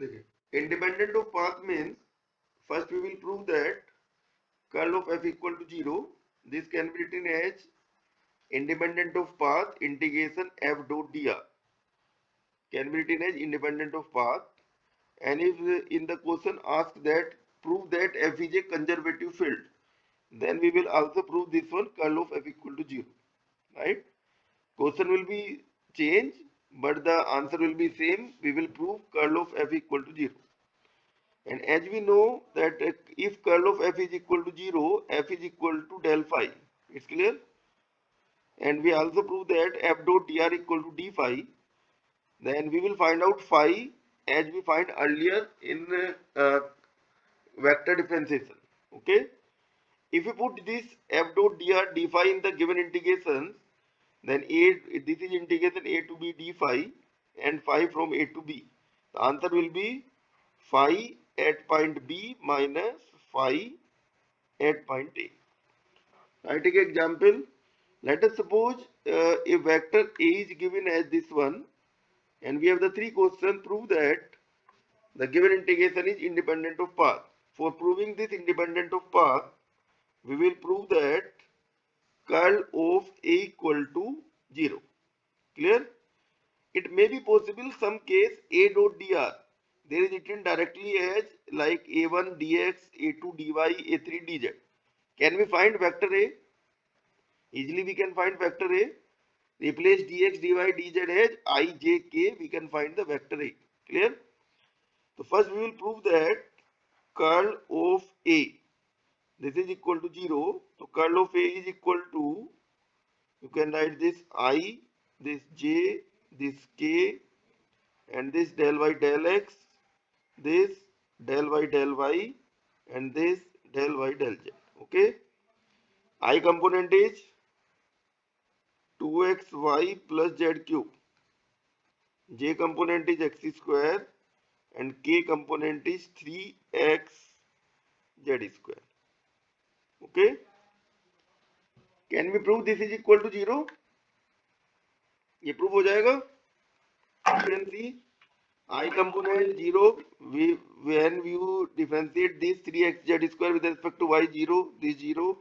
देखिए independent of path means first we will prove that curl of f equal to 0. This can be written as independent of path integration f dot dr can be written as independent of path. And if in the question ask that prove that f is a conservative field, then we will also prove this one curl of f equal to 0, right? Question will be changed but the answer will be same. We will prove curl of f equal to 0. And as we know that if curl of f is equal to 0, f is equal to del phi. It's clear? And we also prove that f dot dr equal to d phi. Then we will find out phi as we find earlier in vector differentiation. Okay. If we put this f dot dr d phi in the given integrations, then this is integration a to b d phi and phi from a to b. The answer will be phi at point b minus phi at point a. I take an example. Let us suppose a vector a is given as this one, and we have the three questions. Prove that the given integration is independent of path. For proving this independent of path, we will prove that curl of a equal to 0. Clear? It may be possible some case a dot dr. There is written directly as like a1 dx, a2 dy, a3 dz. Can we find vector a? Easily we can find vector a. Replace dx, dy, dz as I, j, k. We can find the vector a. Clear? So first we will prove that curl of a. This is equal to 0. So curl of a is equal to, you can write this I, this j, this k, and this del y del x, this del y del y, and this del y del z. Okay. I component is 2xy plus z cube. J component is x square and k component is 3x z square. Okay. Can we prove this is equal to 0? ये prove हो जाएगा? You can see I component 0. When you differentiate this 3x z square with respect to y 0, this 0.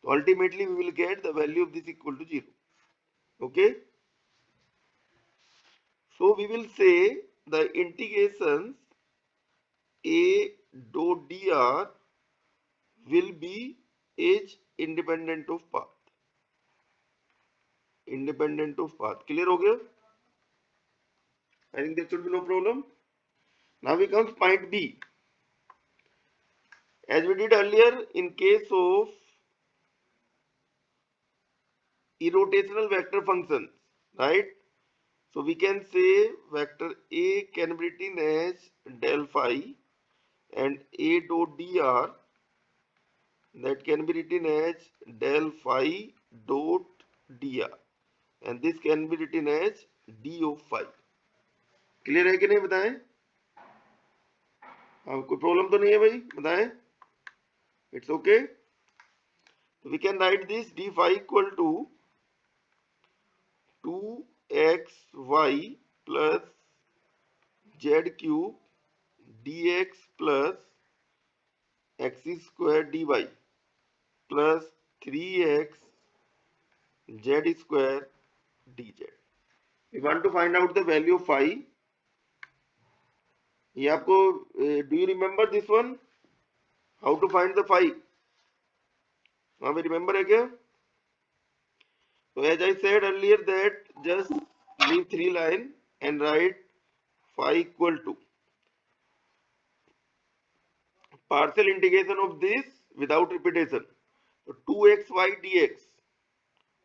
So ultimately we will get the value of this equal to 0. Okay. So we will say the integrations a dot dr will be is independent of path. Independent of path. Clear हो गया? I think there should be no problem. Now we come to point B. As we did earlier in case of irrotational vector functions, right? So we can say vector A can be written as del phi and A dot dr that can be written as del phi dot dr and this can be written as d of phi. Clear है कि नहीं बताएं? हाँ कोई problem तो नहीं है भाई बताएं? It's okay. So we can write this d phi equal to 2xy plus z cube dx plus x square dy plus 3x z square dz. We want to find out the value of phi. ये आपको do you remember this one? How to find the phi? हाँ भाई remember है क्या? So as I said earlier that just leave 3 line and write phi equal to partial integration of this without repetition. तो 2xy dx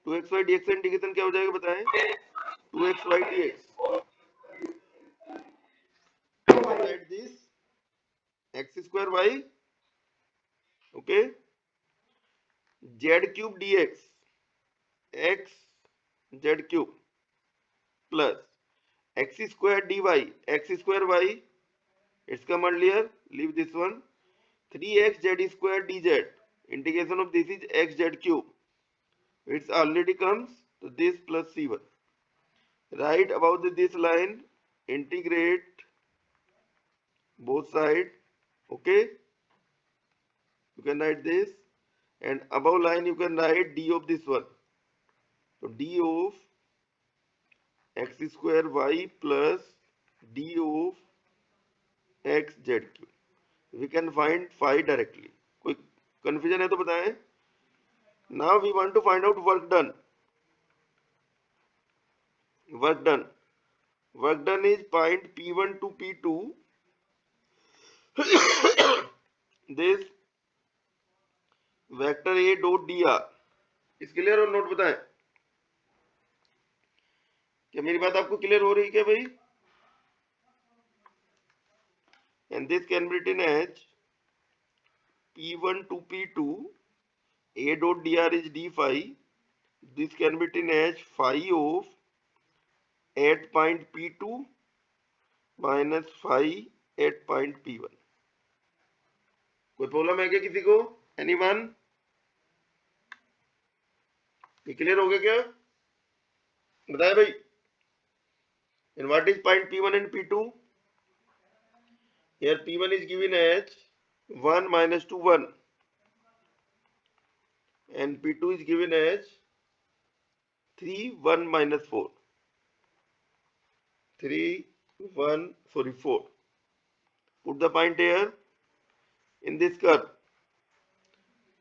2xy dx का integration क्या हो जाएगा बताएं? 2xy dx. Write this x square y, okay, z cube dx x z cube plus x square dy x square y. It's come earlier. Leave this one. 3x z square dz. Integration of this is x z cube. It's already comes to this plus c1. Right about this line integrate both side. Okay, you can write this, and above line you can write d of this one. So d of x square y plus d of x z cube. We can find phi directly. कोई confusion है तो बताएं. Now we want to find out work done. Work done. Work done is point P1 to P2. This vector A dot dr. इस clear और note बताएं. क्या मेरी बात आपको क्लियर हो रही है क्या भाई? And this can be written as P1 to P2. A dot dr is d phi. This can be written as phi of at point P2 minus phi at point P1. कोई problem है क्या किसी को? Anyone? ये clear हो गया क्या? बताए भाई. And what is point P1 and P2? Here P1 is given as 1 minus 2 1, and P2 is given as 3 1 minus 4. 3 1 sorry 4. Put the point here in this curve.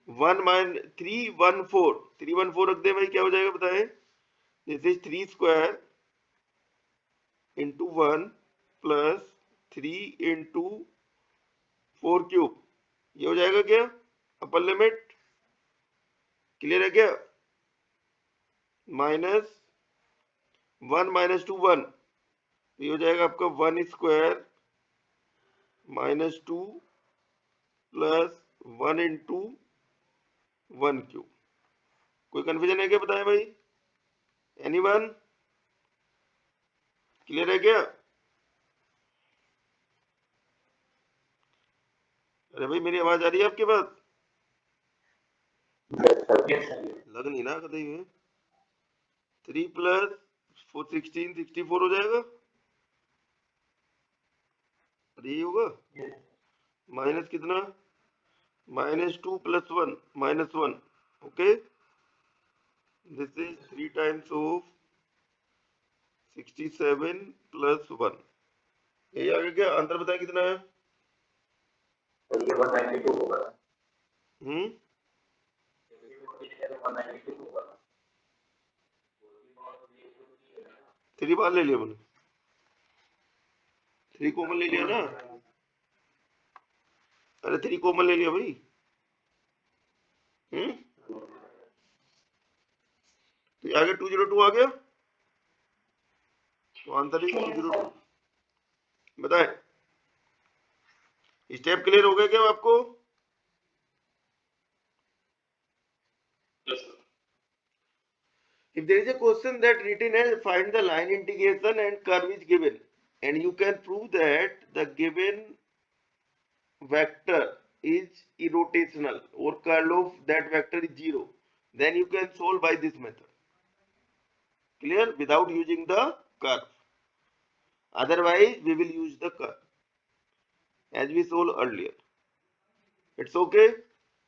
1 minus 3 1 4. 3 1 4 रख दे भाई, क्या हो जाएगा बताएं? This is 3 square into 1 plus 3 into 4 cube. ये हो जाएगा क्या? अपर लिमिट क्लियर है क्या? माइनस 1 माइनस 2 1, ये हो जाएगा आपका 1 square minus 2 plus 1 into 1 cube. कोई कंफ्यूजन है क्या बताएं भाई? एनीवन? क्लियर है क्या? अरे भाई मेरी आवाज आ रही है आपके पास? लग नहीं ना कहीं में. 3 प्लस 4 16 64 हो जाएगा. अरे ये होगा माइनस कितना? Minus 2 plus 1 minus 1. Okay, this is 3 times of 67 plus 1. यही आगे क्या आंसर बताएं कितना है? थ्री बार ले लिया मैंने. 3 कॉमन ले लिया ना. अरे 3 कॉमन ले लिया भाई. तो आगे 202 आ गया, तो आंसर इज 202. बताएं स्टेप क्लियर हो गया क्या आपको? If there is a question that written as find the line integration and curve is given, and you can prove that the given vector is irrotational or curl of that vector is 0, then you can solve by this method. Clear? Without using the curve. Otherwise we will use the curve as we solved earlier. It's okay?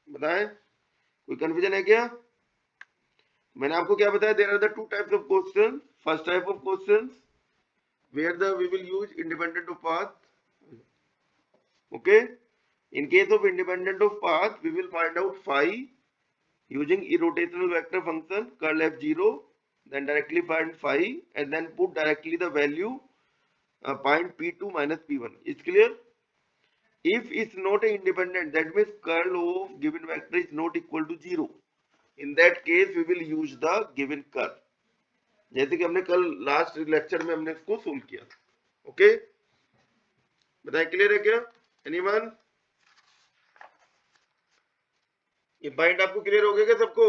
बताएं कोई confusion है क्या? मैंने आपको क्या बताया? There are the two types of questions. First type of questions where we will use independent of path. Okay, in case of independent of path we will find out phi using irrotational vector function curl f0, then directly find phi and then put directly the value point p2 minus p1. Is clear? If it's not a independent, that means curl of given vector is not equal to 0. In that case we will use the given curve, जैसे कि हमने कल last lecture में हमने इसको solve किया. Okay, बताएं clear है क्या? एनीवन? ये पॉइंट आपको क्लियर हो गया क्या सबको?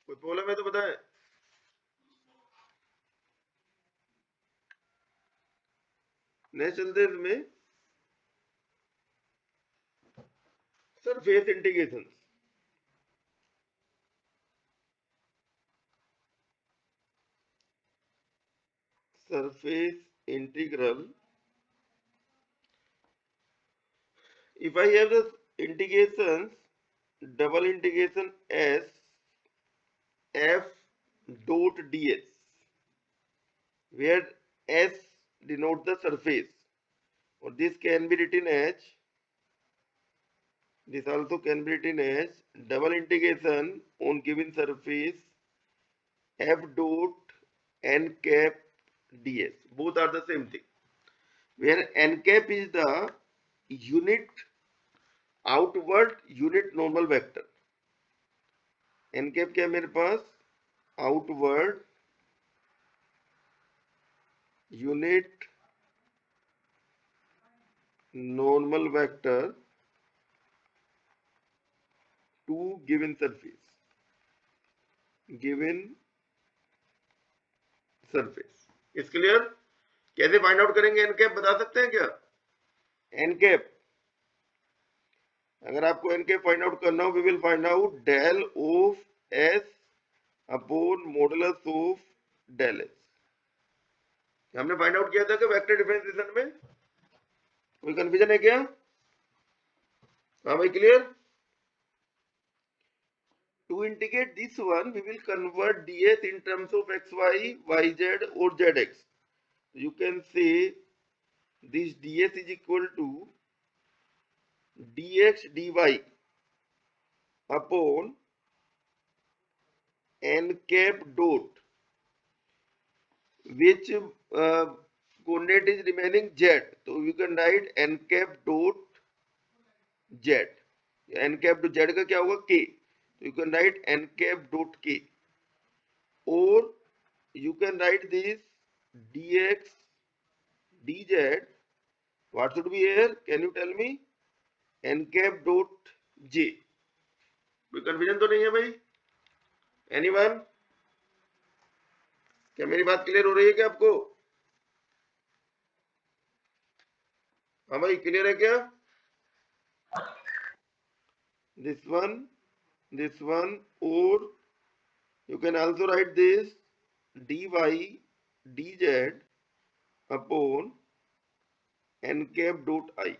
कोई प्रॉब्लम है तो बताएं. नेक्स्ट चलते इसमें surface integration. Surface integral, if I have the integrations, double integration s f dot ds, where s denotes the surface, or this can be written as, this also can be written as double integration on given surface f dot n cap ds. Both are the same thing, where n cap is the unit outward unit normal vector. n cap क्या है मेरे पास, outward unit normal vector to given surface, given surface. Is clear? कैसे find out करेंगे n cap, बता सकते हैं क्या? एन कैप, अगर आपको एन कैप फाइंड आउट करना हो, we will find out del of S upon modulus of del S. हमने फाइंड आउट किया था कि वेक्टर डिफरेंशिएशन में कोई कंफ्यूजन है क्या? हाँ भाई, clear? To integrate this one, we will convert ds in terms of xy, yz or zx. You can say this ds is equal to dx dy upon n cap dot, which coordinate is remaining z. So you can write n cap dot z. n cap dot z का क्या होगा, k. So you can write n cap dot k, or you can write this dx dz. What should be here? Can you tell me? n cap dot j. कोई confusion तो नहीं है भाई? Anyone? क्या मेरी बात क्लियर हो रही है क्या आपको? हाँ भाई, क्लियर है क्या? this one, or you can also write this dy dz upon n cap dot I,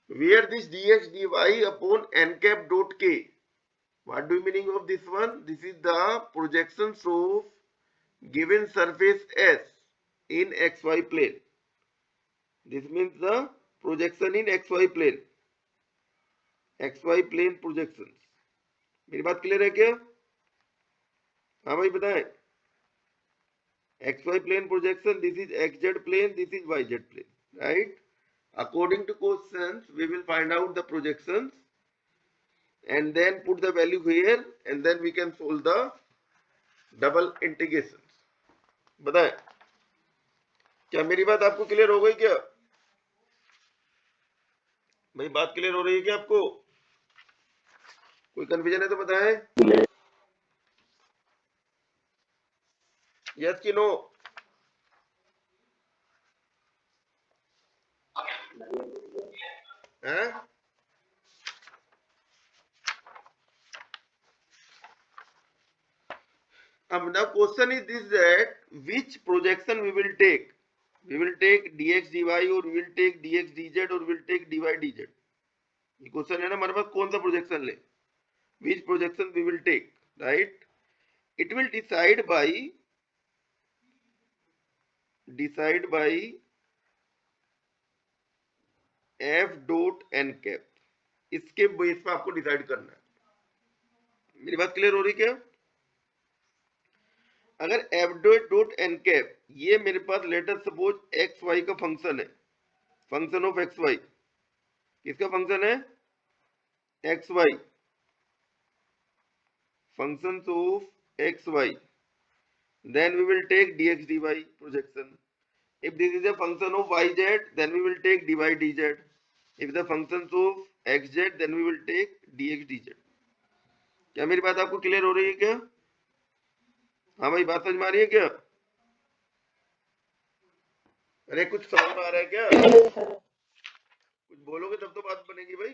where this dx dy upon n cap dot k. What do you meaning of this one? This is the projections of given surface S in xy plane. This means the projection in xy plane, xy plane projections. मेरी बात clear है क्या? हाँ भाई बताएं. xy plane projection, this is xz plane, this is yz plane, right? According to questions, we will find out the projections and then put the value here, and then we can solve the double integrations. बताएं, क्या मेरी बात आपको clear हो गई क्या? भाई बात क्लियर हो रही है क्या आपको? कोई कंफ्यूजन है तो बताएं. यस कि नो? हैं? अब now question is this, that which projection we will take? We will take dx dy, or we will take dx dz, or we will take dy dz. ये क्वेश्चन है ना हमारे पास, कौन सा प्रोजेक्शन ले? Which projection we will take, right? It will decide by f dot n cap. इसके base पे आपको डिसाइड करना है. मेरी बात क्लियर हो रही क्या? अगर f dot n cap ये मेरे पास लेटर सपोज एक्स वाई का फंक्शन है, फंक्शन ऑफ एक्स वाई. किसका फंक्शन है? X y, functions of xy, then we will take dx dy projection. If this is a function of yz, then we will take dy dz. If the functions of xz, then we will take dx dz. क्या मेरी बात आपको clear हो रही है क्या? हाँ भाई, बात समझ में आ रही है क्या? अरे कुछ समझ में आ रहा है क्या? कुछ बोलोगे तब तो बात बनेगी भाई.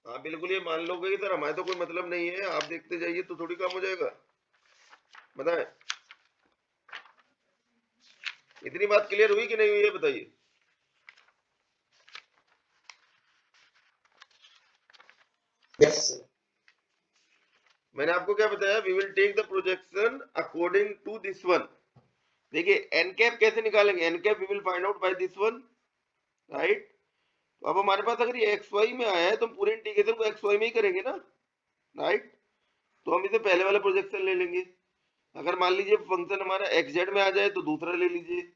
हाँ बिल्कुल, ये मान लोगे कि सर हमारे तो कोई मतलब नहीं है, आप देखते जाइए तो थोड़ी काम हो जाएगा. बताएं. इतनी बात क्लियर हुई कि नहीं हुई है बताइए। Yes sir. मैंने आपको क्या बताया, we will take the projection according to this one. देखिए एन कैप कैसे निकालेंगे, n cap we will find out by this one, right. तो अब हमारे पास अगर ये एक्स वाई में आया है तो हम पूरे इंटीग्रेशन को एक्स वाई में ही करेंगे ना, राइट। तो हम इसे पहले वाला प्रोजेक्शन ले लेंगे। अगर मान लीजिए फंक्शन हमारा एक्स जेड में आ जाए तो दूसरा ले लीजिए,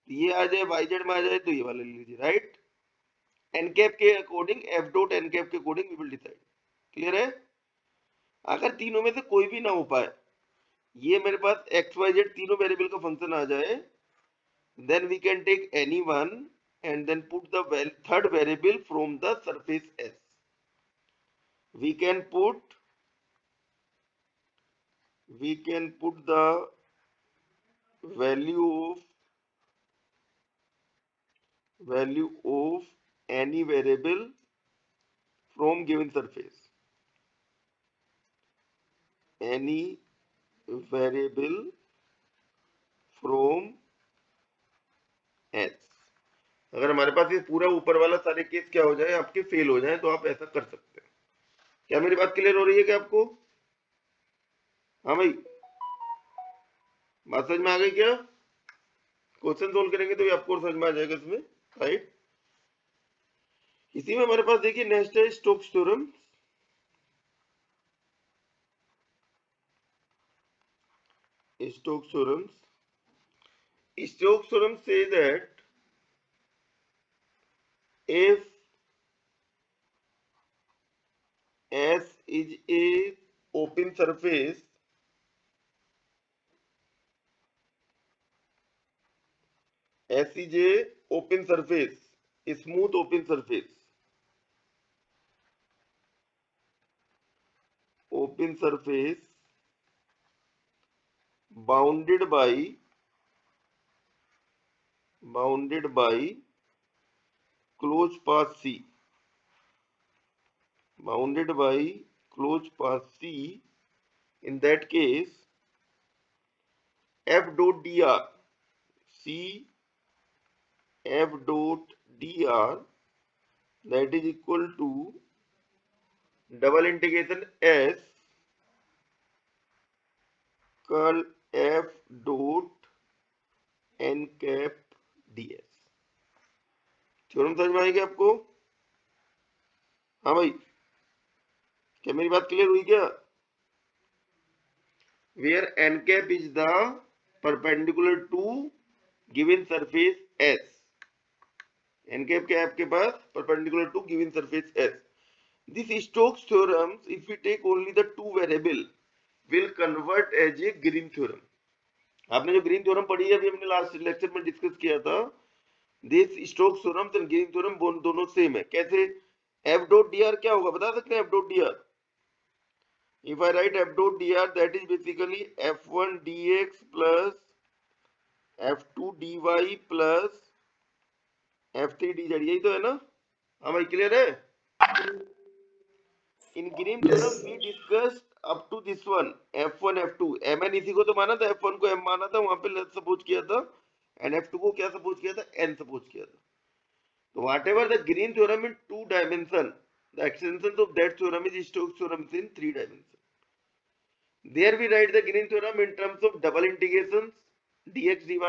ये आ जाए वाई जेड में आ जाए तो ये वाला ले लीजिए, राइट। एन कैप के according, F dot N cap के according we will decide. Clear है। अगर तीनों में से कोई भी ना हो पाए, ये मेरे पास एक्स वाई जेड तीनों वेरिएबल का फंक्शन आ जाए, then we can take any one and then put the third variable from the surface S. We can put the value of any variable from given surface. Any variable from S. अगर हमारे पास ये पूरा ऊपर वाला सारे case क्या हो जाए, आपके फेल हो जाए, तो आप ऐसा कर सकते हैं। क्या मेरी बात क्लियर हो रही है क्या आपको? हाँ भाई, बात समझ में आ गई क्या? क्वेश्चन सोल्व करेंगे तो ये आपको समझ में आ जाएगा इसमें, राइट। इसी में हमारे पास देखिए नेक्स्ट है Stokes theorem. Stokes theorem. Stokes theorem says that if S is a open surface, S is a open surface, a smooth open surface, bounded by closed path C, bounded by closed path C. In that case, F dot dr, C F dot dr, that is equal to double integration S curl F dot n cap ds। Theorem समझ में आएगी आपको? हाँ भाई, क्या मेरी बात clear हुई क्या? Where n cap is the perpendicular to given surface S, n cap क्या है आपके पास? perpendicular to given surface S. This Stokes theorem, if we take only the two variable, will convert as a Green theorem. आपने जो green theorem पढ़ी है अभी हमने last lecture में डिस्कस किया था, दिस स्टोक्स थ्योरम और ग्रीन थ्योरम दोनों सेम है। कैसे? एफ डॉट डी आर क्या होगा बता सकते हैं? F dot D are, if I right F dot D R, that is basically f1 dx plus f2 dy plus f3 dz, यही तो है ना? हाँ भाई, क्लियर है। In Green theorem we discussed up to this one f1 f2, mn इसी को तो माना था, f1 को m माना था, वहां पे लेट सपोज किया था, एंड f2 को क्या सपोज किया था? n सपोज किया था। So whatever the green theorem in 2 dimension, the extensions of that theorem is Stokes theorem in 3 dimension. There we write the green theorem in terms of double integrations dx dy,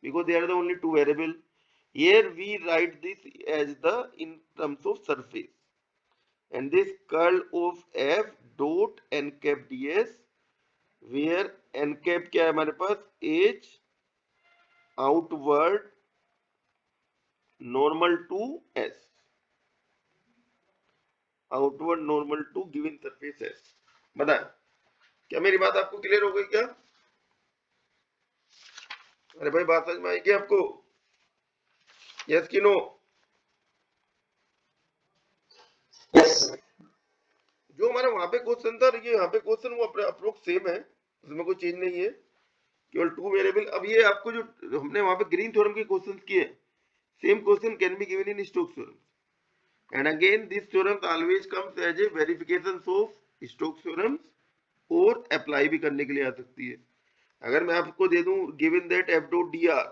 because they are the only two variable. Here we write this as the in terms of surface, and this curl of f dot n cap ds, where n cap क्या है हमारे पास? h outward normal to s, outward normal to given surface है। बताएं, क्या मेरी बात आपको क्लियर हो गई क्या? अरे भाई, बात समझ में आई क्या आपको? यस कि नो? यस। जो हमारा वहां पे क्वेश्चन था, ये यहाँ पे क्वेश्चन वो अप्रोक्स सेम है, उसमें कोई चेंज नहीं है, केवल टू वेरिएबल। अब ये आपको जो हमने वहां पे ग्रीन थ्योरम के क्वेश्चन किए, same question can be given in Stokes theorem, and again this theorem always comes as a verification of Stokes theorem, और अप्लाई भी करने के लिए आ सकती है। अगर मैं आपको दे दूं given that F dot D are,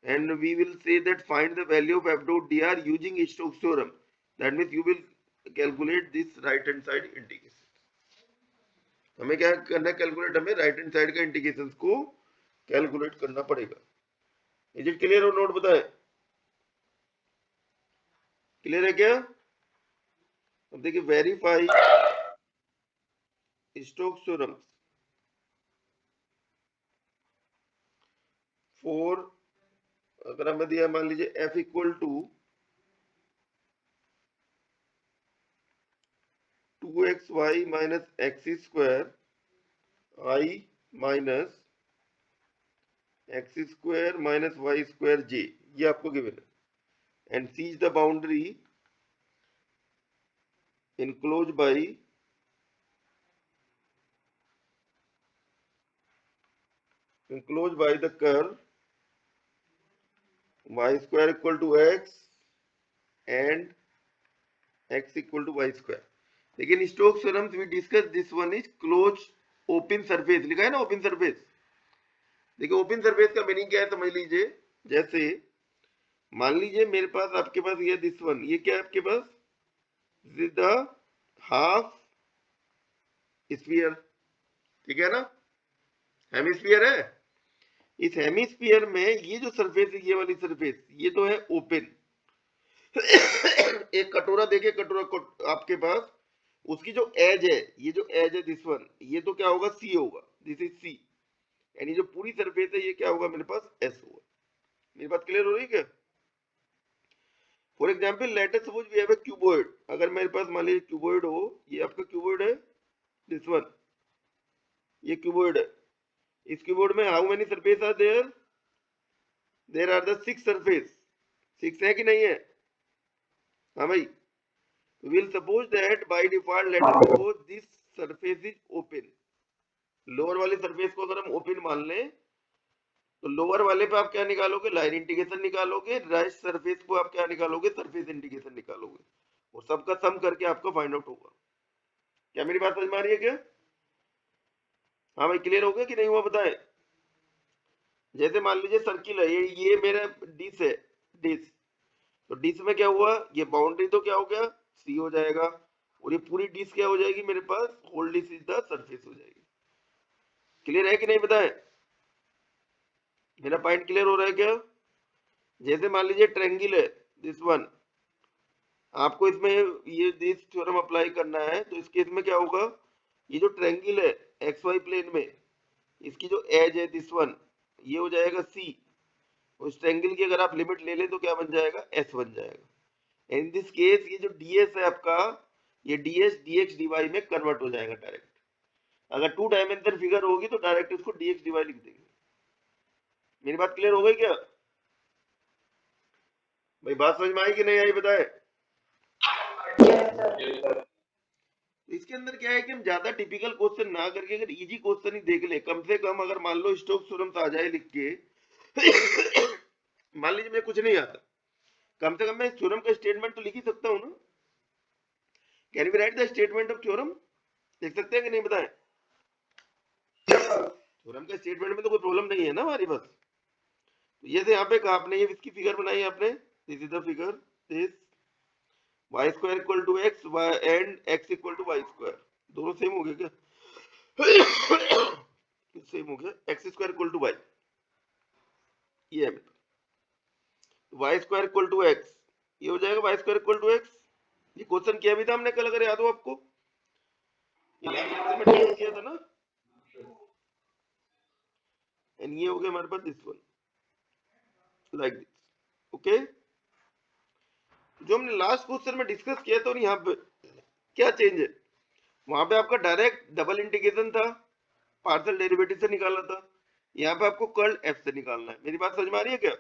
and we will say that find the value of f dot dr using Stokes theorem. That means you will calculate this right hand side integration. हमें क्या करना है, calculate, हमें right hand side का integration को calculate करना पड़ेगा. Is it clear और नोट बताएं? क्लियर है क्या? अब देखिए, वेरीफाई स्टोक्स थ्योरम फॉर, अगर हमें दिया मान लीजिए f equal to 2xy minus x square i minus x square minus y square j, ये आपको गिवन है. And C is the boundary enclosed by the curve y square equal to x and x equal to y square. लेकिन Stokes theorem we discuss this one is close open surface, लिखा है ना open surface. देखिए open surface का meaning क्या है समझ लीजिए. जैसे मान लीजिए मेरे पास, आपके पास ये दिस वन, ये क्या है आपके पास, this is the half sphere, ठीक है ना, हेमिस्फीयर है. इस हेमिस्फीयर में ये जो सरफेस है, ये वाली सरफेस, ये तो है ओपन. एक कटोरा देखिए, कटोरा आपके पास, उसकी जो एज है, ये जो एज है दिस वन, ये तो क्या होगा, सी होगा, दिस इज सी. यानी जो पूरी सरफेस है ये क्या होगा मेरे पास, एस होगा. मेरी बात क्लियर हो रही है क्या? For example let us suppose we have a cuboid. अगर मेरे पास मान लीजिए क्यूबॉइड हो, ये आपका क्यूबॉइड है दिस वन, ये क्यूबॉइड है. इस क्यूबॉइड में how many surface are there, there are the 6 surface. 6 है कि नहीं है? हाँ भाई. we'll suppose that by default let us suppose this surface is open. Lower वाली सरफेस को अगर हम ओपन मान लें तो लोअर वाले पे आप क्या निकालोगे, लाइन इंटीग्रेशन निकालोगे. राइट सरफेस को आप क्या निकालोगे, सरफेस इंटीग्रेशन निकालोगे. और सबका सम करके आपको फाइंड आउट होगा. क्या मेरी बात समझ में आ रही है क्या? हाँ भाई, क्लियर हो गया कि नहीं हुआ बताएं. जैसे मान लीजिए सर्किल है, ये मेरा डिश है, डिश. तो डिश में क्या हुआ, ये बाउंड्री तो क्या हो गया, सी हो जाएगा. और ये पूरी डिश क्या हो जाएगी मेरे पास, whole dish is the surface हो जाएगी. क्लियर है कि नहीं बताएं? मेरा पॉइंट क्लियर हो रहा है क्या? जैसे मान लीजिए ट्रायंगल है दिस वन, आपको इसमें ये दिस थ्योरम अप्लाई करना है. तो इस केस में क्या होगा, ये जो ट्रायंगल है एक्स वाई प्लेन में, इसकी जो एज है दिस वन, ये हो जाएगा सी. उस ट्रायंगल की अगर आप लिमिट ले लें तो क्या बन जाएगा, एस बन जाएगा. इन दिस केस ये जो ds है आपका, ये ds dx dy में कन्वर्ट हो जाएगा डायरेक्ट. अगर 2 डायमेंशनल फिगर होगी तो डायरेक्ट इसको dx dy लिख देंगे. मेरी बात क्लियर हो गई क्या भाई? बात समझ में आई कि नहीं आई बताए? इसके अंदर क्या है कि हम ज्यादा टिपिकल क्वेश्चन ना करके अगर इजी क्वेश्चन ही देख ले, कम से कम अगर मान लो स्टोक्स थ्योरम आ जाए लिख के. मान लीजिए मुझे कुछ नहीं आता, कम से कम मैं थ्योरम का स्टेटमेंट तो लिख ही सकता हूँ ना. Can we write the statement of theorem? देख सकते हैं कि नहीं बताएं? थ्योरम का स्टेटमेंट में तो कोई प्रॉब्लम नहीं है ना हमारी पास. तो ये यहाँ पे कहा आपने, ये इसकी फिगर बनाई आपने, this is the figure, this y square equal to x and x equal to y square. दोनों सेम हो गए क्या? सेम हो गया. x square equal to y, ये है y square equal to x, ये हो जाएगा y square equal to x. ये क्वेश्चन किया भी था हमने कल, अगर याद हो आपको, ये लास्ट लेक्चर में डिस्कस किया था ना. एंड ये हो गया हमारे पास this one, like this. Okay, जो हमने लास्ट क्वेश्चन में डिस्कस किया था, और यहाँ पे क्या चेंज है, वहां पे आपका डायरेक्ट डबल इंटीग्रेशन था, पार्शियल डेरिवेटिव से निकालना था. यहाँ पे आपको कर्ल एफ से निकालना है. मेरी बात समझ में आ रही है क्या?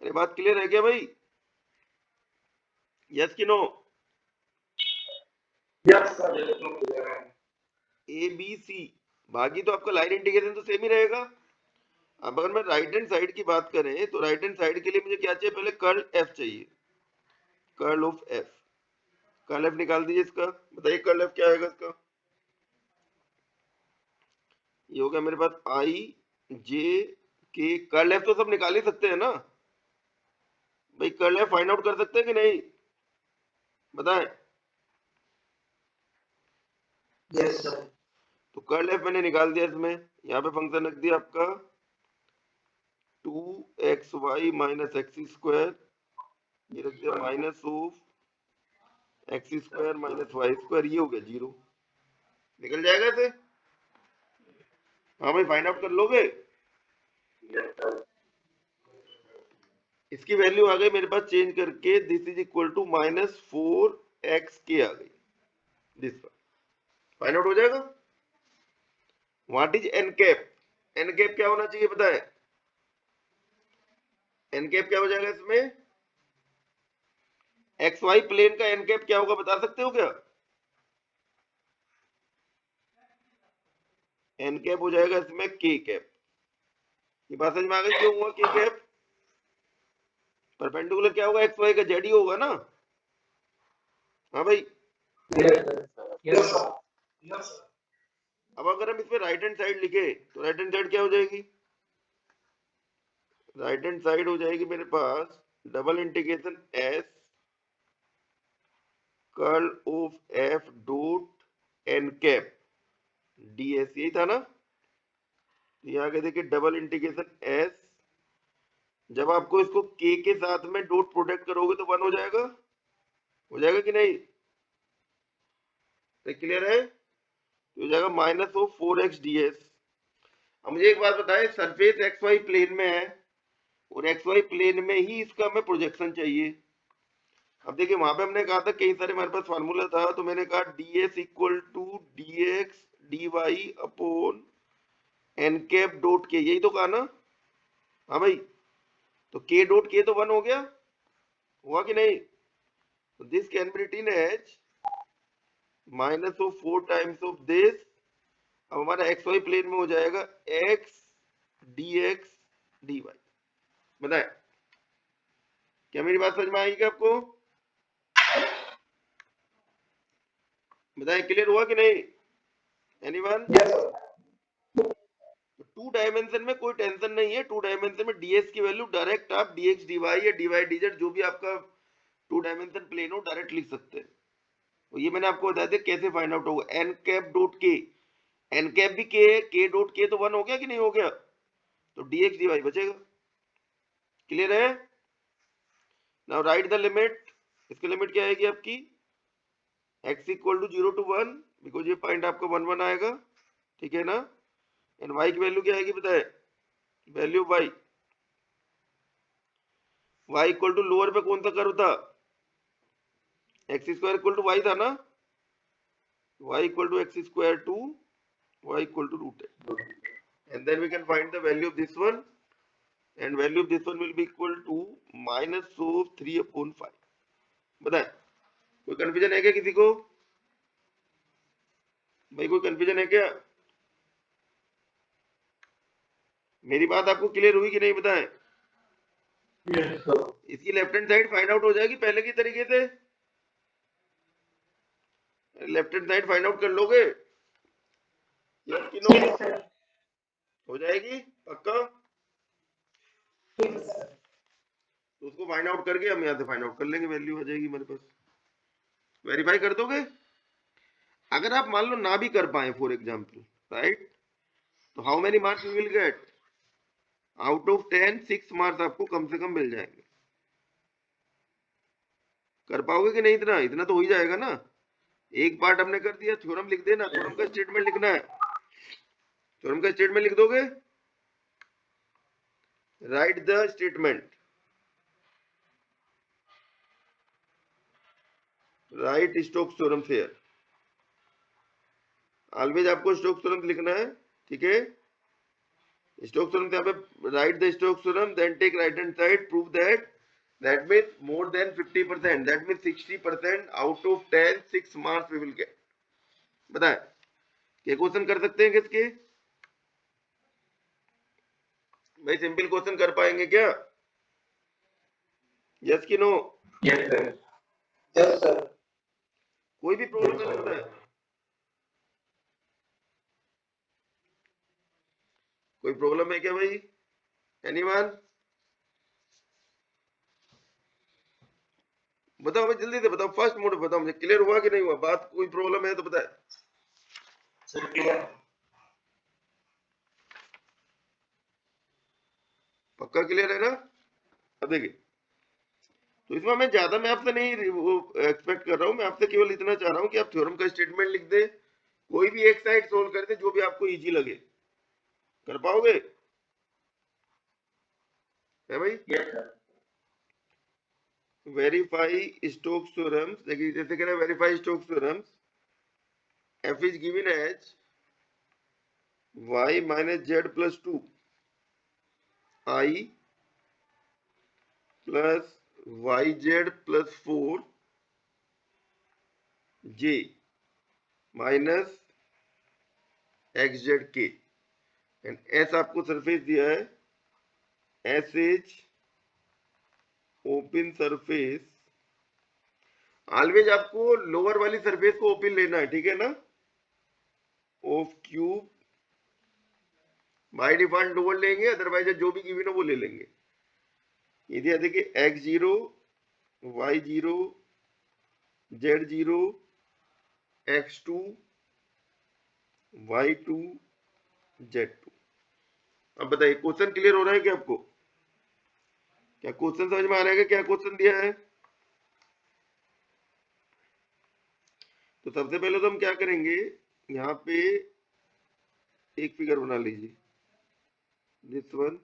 अरे बात क्लियर है क्या भाई? यस कि no? Yes sir. A B C, बाकी तो आपका लाइन इंटीग्रेशन तो सेम ही रहेगा. अब अगर मैं राइट हैंड साइड की बात करें तो राइट हैंड साइड के लिए मुझे क्या चाहिए, पहले कर्ल एफ चाहिए. Curl of F, curl F निकाल दीजिए इसका. बताइए कर्ल एफ क्या आएगा इसका. ये हो गया मेरे पास आई जे कि कर्ल एफ तो सब निकाल ही सकते हैं ना भाई, कर्ल एफ फाइंड आउट कर सकते हैं कि नहीं, बताएं। Yes, sir. तो कर्ल एफ मैंने निकाल दिया, इसमें यहाँ पे फंक्शन रख दिया आपका 2xy माइनस एक्स स्क्वायर, ये रख दिया minus of x square minus y square, ये हो गया 0, निकल जाएगा इसे। हाँ भाई, फाइंड आउट कर लोगे। Yes, sir. इसकी वैल्यू आ गई मेरे पास चेंज करके, this is equal to minus 4x आ गई, दिस फाइंड आउट हो जाएगा। What is n cap, n cap क्या होना चाहिए पता है, एन कैप क्या हो जाएगा इसमें, एक्स वाई प्लेन का एन कैप क्या होगा बता सकते हो क्या, एन कैप हो जाएगा इसमें के कैप। ये बात समझ में आ गई क्यों हुआ के कैप, परपेंडिकुलर क्या होगा एक्स वाई का, जेड ही होगा ना। हाँ भाई, Yes, sir. Yes, sir. Yes, sir. अब अगर हम इसमें राइट हैंड साइड लिखे तो राइट हैंड साइड क्या हो जाएगी, राइट हैंड साइड हो जाएगी मेरे पास double integration S curl of F dot N cap d S, यही था ना। ये आगे देखिए डबल इंटीग्रेशन एस, जब आपको इसको के साथ में डॉट प्रोडक्ट करोगे तो 1 हो जाएगा कि नहीं, क्लियर है, तो हो जाएगा माइनस ऑफ 4x ds। अब मुझे एक बात बताएं, सरफेस एक्स वाई प्लेन में है और एक्स वाई प्लेन में ही इसका हमें प्रोजेक्शन चाहिए। अब देखिए वहां पे हमने कहा था कई सारे हमारे पास फार्मूला था, तो मैंने कहा ds equal to dx dy upon n cap dot k, यही तो कहा ना। हाँ भाई, तो k डॉट के तो 1 हो गया, हुआ कि नहीं, तो this can be written as minus of 4 times of this. अब हमारा एक्स वाई प्लेन में हो जाएगा x dx dy, बताए क्या मेरी बात समझ में आएगी क्या आपको, बताए क्लियर हुआ कि नहीं, anyone. Yes, sir. Two dimension में कोई टेंशन नहीं है, टू डायमेंशन में ds की वैल्यू डायरेक्ट आप dx dy या dy dz जो भी आपका टू डायमेंशन प्लेन हो डायरेक्ट लिख सकते हैं। तो ये मैंने आपको बता दिया कैसे फाइंड आउट होगा, एन कैप डॉट के, एन कैप भी के है, के डॉट के तो 1 हो गया कि नहीं हो गया, तो dx dy बचेगा, क्लियर है। नाउ राइट द लिमिट, इसकी लिमिट क्या आएगी आपकी, x equal to 0 to 1, because ये पॉइंट आपका 1 1 आएगा, ठीक है ना। एंड y की वैल्यू क्या आएगी बताए, value y equal to lower पे कौन सा कर्व था, x square equal to y था ना, y equal to x square to y equal to root and then we can find the value of this one, and value of this one will be equal to minus of 3 upon 5। बताए कोई confusion है क्या किसी को, भाई कोई confusion है क्या, मेरी बात आपको क्लियर हुई कि नहीं, बताएं। Yes, sir. इसकी left hand side find out हो जाएगी पहले की तरीके से, left hand side find out कर लोगे, यस कि नो, Yes, sir. हो जाएगी पक्का। Yes, sir. तो उसको फाइंड आउट करके हम यहाँ से फाइंड आउट कर लेंगे, वैल्यू आ जाएगी मेरे पास, वेरीफाई कर दोगे। अगर आप मान लो ना भी कर पाए फॉर एग्जाम्पल, राइट, तो how many marks you will get, out of 10 6 marks आपको कम से कम मिल जाएंगे। कर पाओगे कि नहीं, इतना इतना तो हो ही जाएगा ना, एक पार्ट हमने कर दिया, थ्योरम लिख देना, थ्योरम का स्टेटमेंट लिखना है, थ्योरम का स्टेटमेंट लिख दोगे, write the statement, write Stokes theorem here, always आपको स्टोक्स थ्योरम लिखना है, ठीक है। स्टोक्स थ्योरम यहाँ पे write the Stokes theorem, then take right hand side, prove that means more than 50%, that means 60% out of 10 6 marks we will get। बताएं ये question कर सकते हैं किसके, भाई सिंपल क्वेश्चन कर पाएंगे क्या, यस कि no, Yes, sir. Yes, sir. कोई भी प्रॉब्लम है तो बताएं, कोई प्रॉब्लम है क्या भाई, एनीवन? बताओ भाई, जल्दी से बताओ, फर्स्ट मोड बताओ मुझे, क्लियर हुआ कि नहीं हुआ बात? कोई प्रॉब्लम है तो बताए। Sir clear. पक्का क्लियर है ना? अब देखिए, तो इसमें मैं ज्यादा मैं आपसे नहीं वो एक्सपेक्ट कर रहा हूं, मैं आपसे केवल इतना चाह रहा हूं कि आप थ्योरम का स्टेटमेंट लिख दे, कोई भी एक साइड सोल्व कर दे, जो भी आपको इजी लगे। कर पाओगे? है भाई? Yes sir. Verify Stokes theorems. देखिए जैसे कह रहे हैं verify Stokes theorems, f is given as y minus z plus 2 I plus yz plus 4 j minus xzk and s आपको सरफेस दिया है, s is open surface. Always आपको lower वाली सरफेस को ओपन लेना है, ठीक है ना? Of cube by default lower लेंगे, अदरवाइज जो भी गिवन हो वो ले लेंगे। ये दिया देखिए x0 y0 z0 x2 y2 z2। अब बताइए क्वेश्चन क्लियर हो रहा है क्या आपको? क्या क्वेश्चन समझ में आ रहा है? क्या क्वेश्चन दिया है? तो सबसे पहले तो हम क्या करेंगे, यहाँ पे एक फिगर बना लीजिए, दिस वन,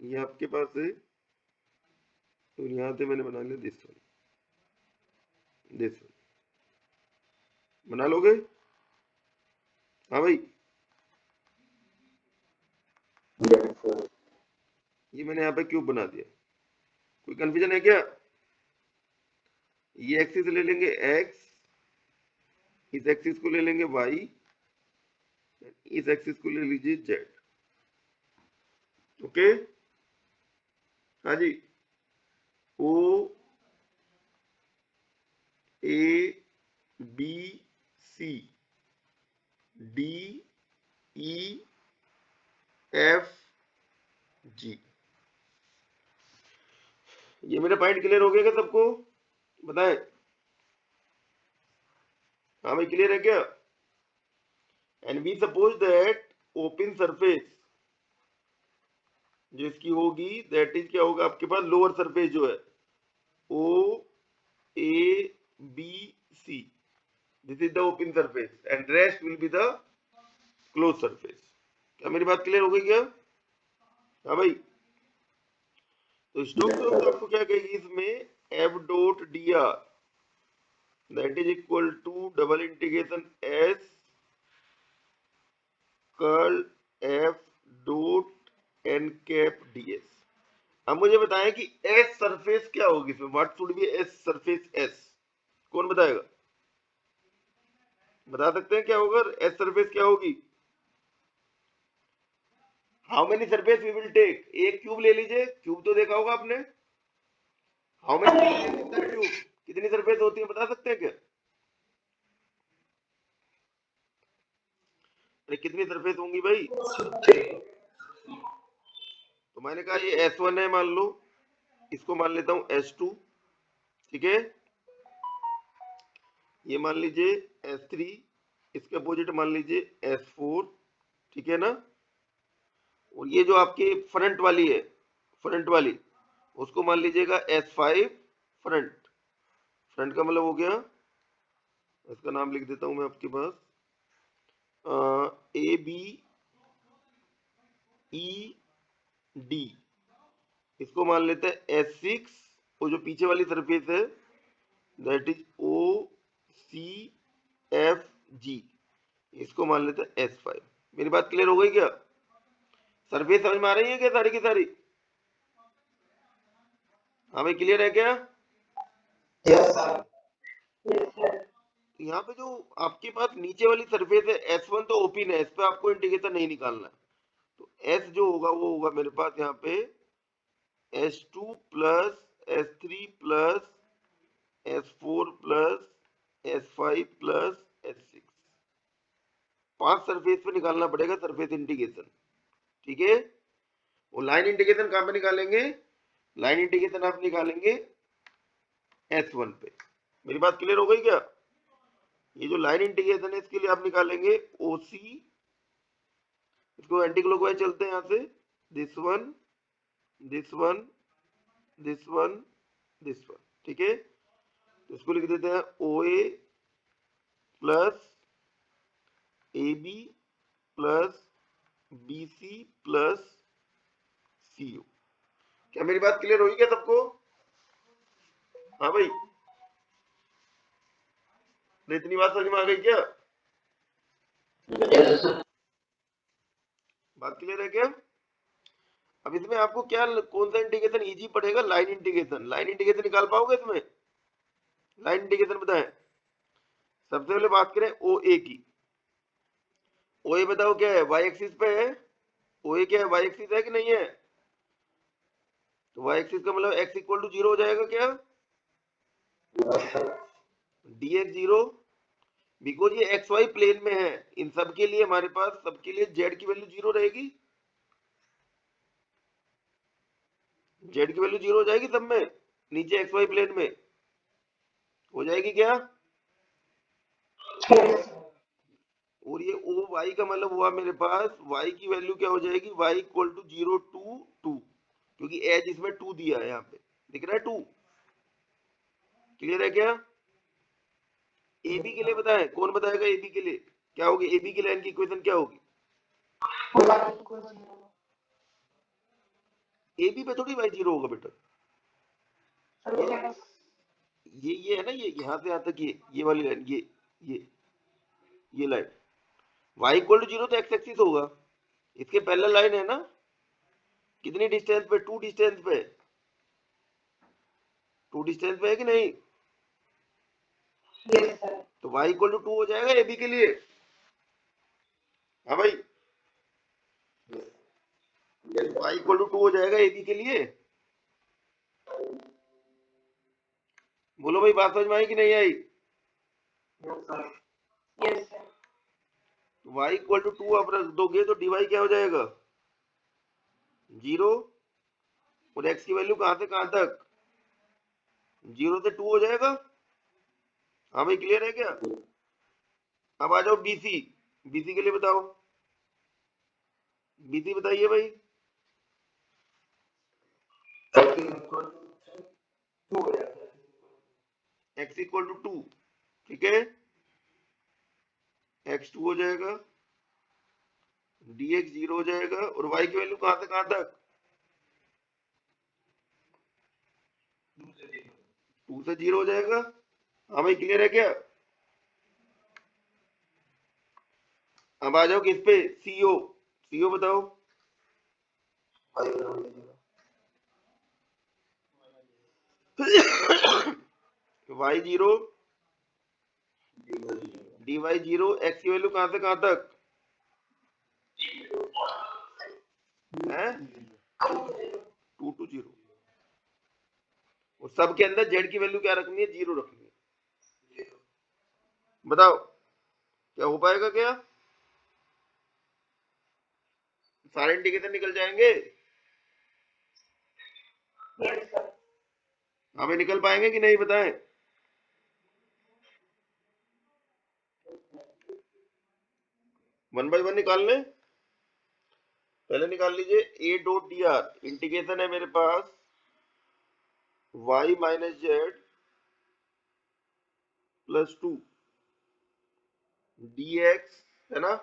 ये आपके पास है, तो यहाँ से मैंने बना लिया दिस वन, दिस वन। बना लोगे? हाँ भाई, यस सर। ये मैंने यहाँ पे क्यूब बना दिया। कोई कंफ्यूजन है क्या? ये एक्सिस ले लेंगे x, इस एक्सिस को ले लेंगे y, इस एक्सिस को ले लीजिए z। ओके? हाँ जी। O A B C D E F G. ये मेरा पॉइंट क्लियर हो गया क्या सबको? बताएं। हाँ भाई, क्लियर है क्या? And we suppose that open surface जो इसकी होगी, दैट इज क्या होगा आपके पास, लोअर सरफेस जो है O A B C, this is the open surface and rest will be the close surface. क्या मेरी बात क्लियर हो गई क्या? हाँ भाई। तो स्टोक्स थ्योरम आपको क्या कहेगी इसमें, F dot D R that is equal to double integration S curl F dot N cap DS. अब मुझे बताएं कि एस सरफेस क्या होगी इसमें, what should be S surface S? कौन बताएगा? बता सकते हैं क्या होगा एस सरफेस क्या होगी? How many surface we will take? एक क्यूब ले लीजिए, क्यूब तो देखा होगा आपने। How many surface in the cube? कितनी सरफेस होती है बता सकते हैं क्या? अरे कितनी सरफेस होंगी भाई? तो मैंने कहा ये S1 है मान लो, इसको मान लेता हूं S2, ठीक है? ये मान लीजिए S3, इसके अपोजिट मान लीजिए S4, ठीक है ना? और ये जो आपकी फ्रंट वाली है, फ्रंट वाली, उसको मान लीजिएगा S5 फ्रंट। फ्रंट का मतलब हो गया, इसका नाम लिख देता हूं मैं आपके पास, ए बी ई डी। इसको मान लेते हैं S6, और जो पीछे वाली सरफेस है that is O C F G, इसको मान लेते हैं S5। मेरी बात क्लियर हो गई क्या? सरफेस समझ में आ रही है क्या सारी की सारी? हाँ भाई, क्लियर है क्या? Yes sir. तो यहाँ पे जो आपके पास नीचे वाली सरफेस है S1 तो ओपन है, इस पे आपको इंडिकेटर नहीं निकालना है। तो S जो होगा वो होगा मेरे पास यहाँ पे S2 plus S3 plus S4 plus S5 plus S6। 5 surface पे निकालना पड़ेगा सरफेस इंटीग्रेशन, ठीक है? वो लाइन इंटीग्रेशन कहाँ पे निकालेंगे? लाइन इंटीग्रेशन आप निकालेंगे S1 पे। मेरी बात क्लियर हो गई क्या? ये जो लाइन इंटीग्रेशन है इसके लिए आप निकालेंगे OC, इसको एंटी क्लॉकवाइज चलते हैं यहाँ से, this one, this one, this one, this one, ठीक है। तो इसको लिख देते हैं OA plus AB plus BC plus CO। क्या मेरी बात क्लियर होगी क्या सबको? हाँ भाई, तो इतनी बात समझ में आ गई क्या? बात क्लियर है क्या? अब इसमें आपको क्या, कौन सा इंटीग्रेशन इजी पड़ेगा? Line integration. लाइन इंटीग्रेशन निकाल पाओगे इसमें? लाइन इंटीग्रेशन बताएं। सबसे पहले बात करें OA की। OA बताओ क्या है? वाई एक्सिस पे है। OA क्या है? वाई एक्सिस है कि नहीं है? तो वाई एक्सिस का मतलब x इक्वल टू 0 हो जाएगा क्या? dx 0, बिकॉज ये एक्स वाई प्लेन में है। इन सब के लिए हमारे पास, सबके लिए z की वैल्यू 0 रहेगी। z की वैल्यू 0 हो जाएगी सब में, नीचे एक्स वाई प्लेन में हो जाएगी क्या? और ये ओ वाई का मतलब हुआ मेरे पास y की वैल्यू क्या हो जाएगी? y इक्वल टू 0 टू 2, क्योंकि एज इसमें 2 दिया है, यहाँ पे दिख रहा है 2। क्लियर है क्या? AB के लिए बताएं, कौन बताएगा AB के लिए क्या होगी? AB की लाइन की इक्वेशन क्या होगी? AB पे थोड़ी y 0 होगा बेटा। ये है ना, ये यहाँ से यहाँ तक, ये वाली लाइन, ये लाइन y इक्वल टू 0 तो x एक्सिस होगा। इसके पैरेलल लाइन है ना, कितनी डिस्टेंस पे? 2 डिस्टेंस पे, 2 डिस्टेंस पे है कि नहीं? तो y इक्वल टू 2 हो जाएगा AB के लिए। हाँ भाई, y इक्वल टू 2 हो जाएगा AB के लिए। बोलो भाई, बात समझ में आई कि नहीं आई? y इक्वल टू 2 आप रख दोगे तो dy क्या हो जाएगा? 0, और x की वैल्यू कहां से कहां तक? 0 से 2 हो जाएगा। हाँ भाई, क्लियर है क्या? अब आ जाओ BC। BC के लिए बताओ, BC बताइए भाई। x इक्वल टू 2, ठीक है, x 2 हो जाएगा, dx 0 हो जाएगा, और y की वैल्यू कहां से कहां तक? 2 से 0 हो जाएगा। हाँ भाई, क्लियर है क्या? अब आ जाओ किस पे? CO। CO बताओ। y 0, dy 0, x की वैल्यू कहां से कहां तक है? 2 टू 0। और सब के अंदर z की वैल्यू क्या रखनी है? 0 रखनी है। बताओ क्या हो पाएगा क्या? सारे इंडिकेटर निकल जाएंगे? हमें निकल पाएंगे कि नहीं बताएं? वन बाय वन निकाल लें। पहले निकाल लीजिए A डॉट dr। इंटीग्रेशन है मेरे पास y minus z plus 2 dx, है ना,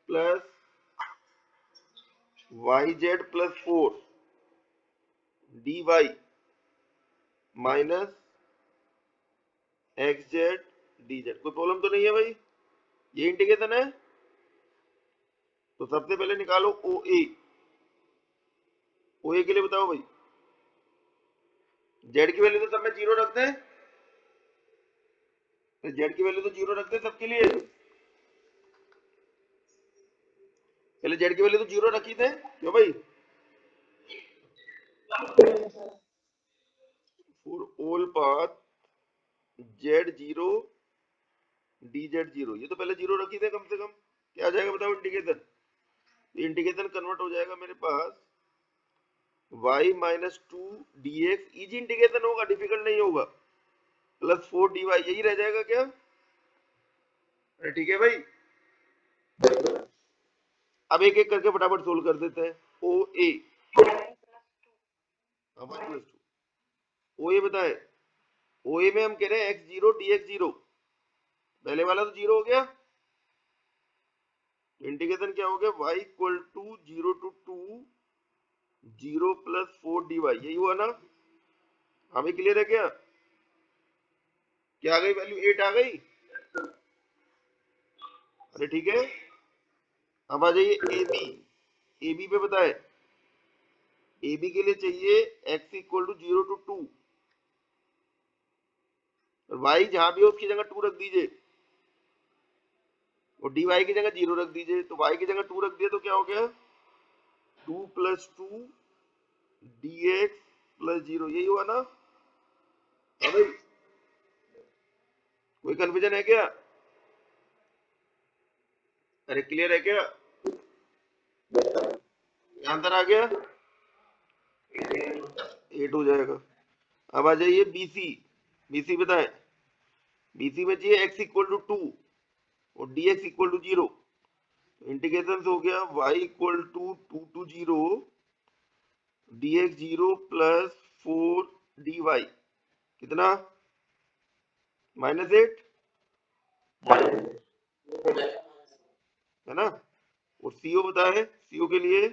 plus y z plus 4 dy minus x z d z. कोई प्रॉब्लम तो नहीं है भाई? ये इंटीग्रेशन है। तो सबसे पहले निकालो OA। OA के लिए बताओ भाई, जेड की वैल्यू तो सब में 0 रखते हैं, तो जेड की वैल्यू तो 0 रखते हैं सबके लिए। पहले जेड की वैल्यू तो 0 रखी थे, क्यों भाई? For all path Z 0 D Z 0, ये तो पहले 0 रखी थे कम से कम। क्या आ जाएगा बताओ इंटीग्रेशन? इंटीग्रेशन कन्वर्ट हो जाएगा मेरे पास y minus two D x, easy integration होगा, डिफिकल्ट नहीं होगा, प्लस 4 dy, यही रह जाएगा क्या? अरे ठीक है भाई, अब एक एक करके फटाफट सोल्व कर देते हैं। ओ ए, वन प्लस टू, ओ ए बताए, ओ ए में हम कह रहे हैं x zero D x zero, पहले वाला तो जीरो हो गया, इंटीग्रेशन क्या हो गया, y equal to zero to to zero plus 4 dy, यही हुआ ना? हमें क्लियर है क्या? क्या आ गई वैल्यू, 8 आ गई। अरे ठीक है, अब आ जाइए ए बी, ए बी पे बताए, ए बी के लिए चाहिए x equal to zero to two, और y जहां भी हो उसकी जगह 2 रख दीजिए, और dy की जगह 0 रख दीजिए, तो y की जगह 2 रख दिया तो क्या हो गया, 2 प्लस टू dx प्लस 0, यही हुआ ना? हाँ भाई, कोई कंफ्यूजन है क्या? अरे क्लियर है क्या? आंसर आ गया, 8 हो जाएगा। अब आ जाइए बीसी, बीसी बताएं, बीसी में चाहिए x इक्वल टू टू और dx equal to zero, integration हो गया y equal to two to zero dx zero plus 4 dy, कितना, -8 है ना? और सीओ बताए, सीओ के लिए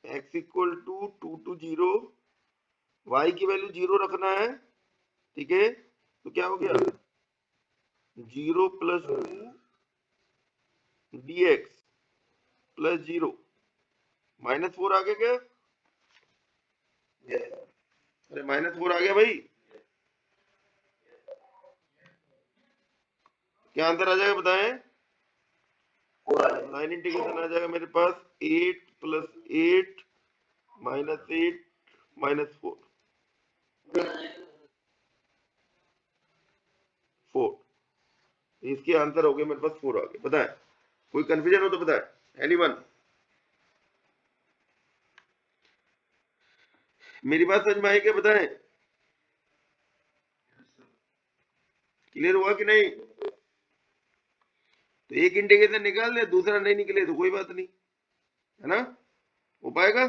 x equal to two to zero, y की वैल्यू 0 रखना है, ठीक है? तो क्या हो गया, 0 प्लस टू dx प्लस 0, -4 आ गया क्या? अरे -4 आ गया भाई, क्या आंसर आ जाएगा बताएं? लाइन इंटीग्रेशन आ जाएगा मेरे पास 8 प्लस 8 -8 -4, 4, इसके आंसर हो गए मेरे पास 4 आ गए। बताएं, कोई कंफ्यूजन हो तो बताएं, एनीवन? मेरी बात समझ में आई क्या? बताएं, क्लियर हुआ कि नहीं? तो एक इंटीग्रेशन निकाल ले, दूसरा नहीं निकले तो कोई बात नहीं, है ना? हो पाएगा?